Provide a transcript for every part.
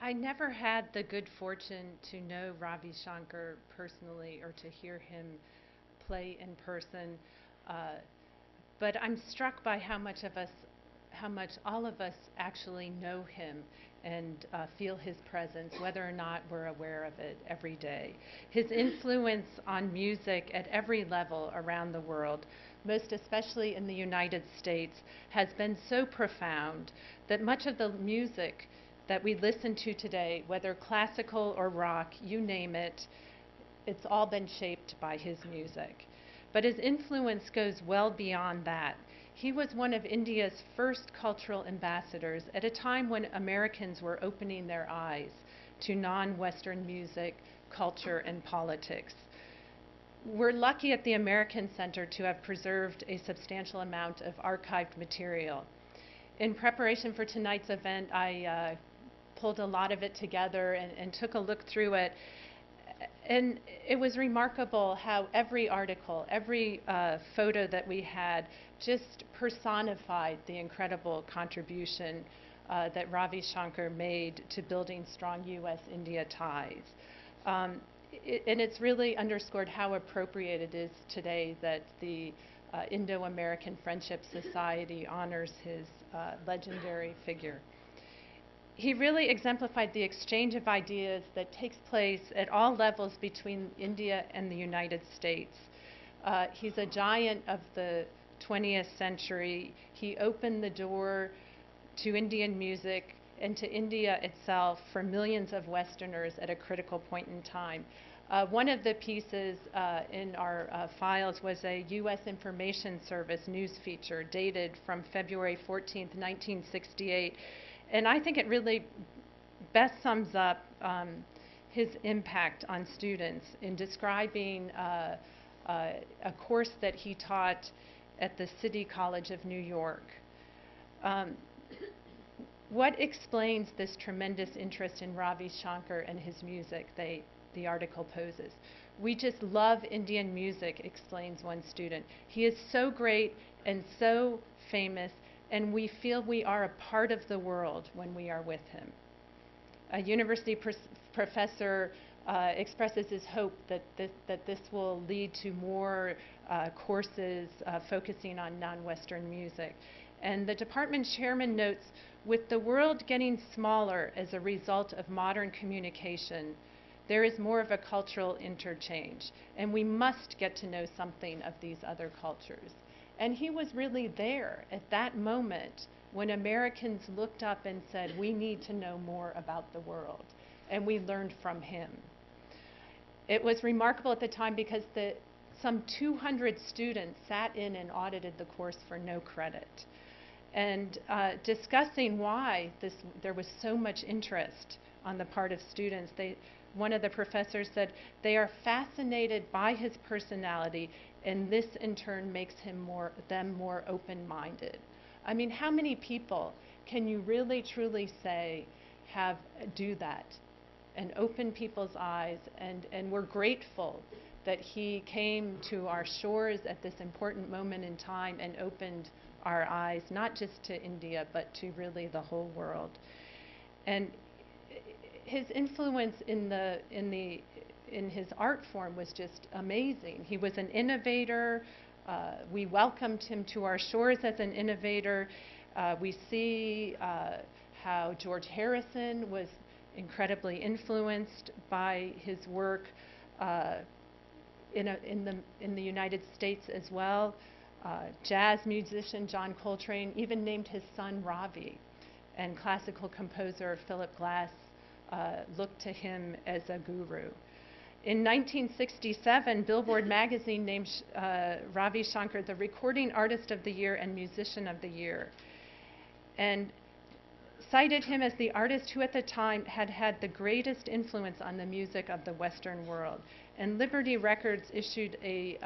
I never had the good fortune to know Ravi Shankar personally or to hear him play in person, uh, but I'm struck by how much all of us actually know him and feel his presence, whether or not we're aware of it every day. His influence on music at every level around the world, most especially in the United States, has been so profound that much of the music that we listen to today, whether classical or rock, you name it, it's all been shaped by his music. But his influence goes well beyond that. He was one of India's first cultural ambassadors at a time when Americans were opening their eyes to non-Western music, culture, and politics. We're lucky at the American Center to have preserved a substantial amount of archived material. In preparation for tonight's event, I pulled a lot of it together and took a look through it. And it was remarkable how every article, every photo that we had just personified the incredible contribution that Ravi Shankar made to building strong U.S.-India ties. And it's really underscored how appropriate it is today that the Indo-American Friendship Society honors his legendary figure. He really exemplified the exchange of ideas that takes place at all levels between India and the United States. He's a giant of the 20th century. He opened the door to Indian music and to India itself for millions of Westerners at a critical point in time. One of the pieces in our files was a U.S. Information Service news feature dated from February 14th, 1968. And I think it really best sums up his impact on students in describing a course that he taught at the City College of New York. What explains this tremendous interest in Ravi Shankar and his music, the article poses? We just love Indian music, explains one student. He is so great and so famous, and we feel we are a part of the world when we are with him. A university professor expresses his hope that this will lead to more courses focusing on non-Western music. And the department chairman notes, with the world getting smaller as a result of modern communication, there is more of a cultural interchange, and we must get to know something of these other cultures. And he was really there at that moment when Americans looked up and said, we need to know more about the world. And we learned from him. It was remarkable at the time because some 200 students sat in and audited the course for no credit. And discussing why there was so much interest on the part of students, one of the professors said, they are fascinated by his personality, and this in turn makes them more open-minded. I mean, how many people can you really truly say do that and open people's eyes? And we're grateful that he came to our shores at this important moment in time and opened our eyes, not just to India, but to really the whole world. And his influence in his art form was just amazing. He was an innovator. We welcomed him to our shores as an innovator. We see how George Harrison was incredibly influenced by his work in the United States as well. Jazz musician John Coltrane even named his son Ravi, and classical composer Philip Glass looked to him as a guru. In 1967, Billboard magazine named Ravi Shankar the Recording Artist of the Year and Musician of the Year, and cited him as the artist who at the time had had the greatest influence on the music of the Western world. And Liberty Records issued a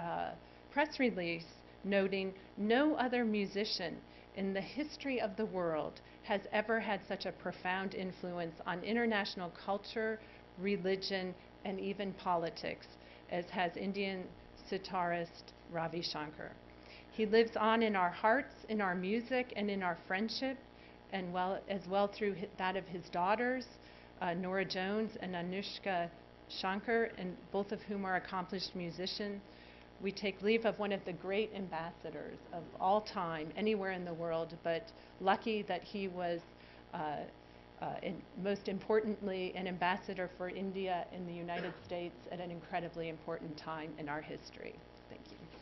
press release noting no other musician in the history of the world has ever had such a profound influence on international culture, religion, and even politics as has Indian sitarist Ravi Shankar. He lives on in our hearts, in our music, and in our friendship, and as well through that of his daughters, Nora Jones and Anushka Shankar, and both of whom are accomplished musicians. We take leave of one of the great ambassadors of all time, anywhere in the world, but lucky that he was, most importantly, an ambassador for India in the United States at an incredibly important time in our history. Thank you.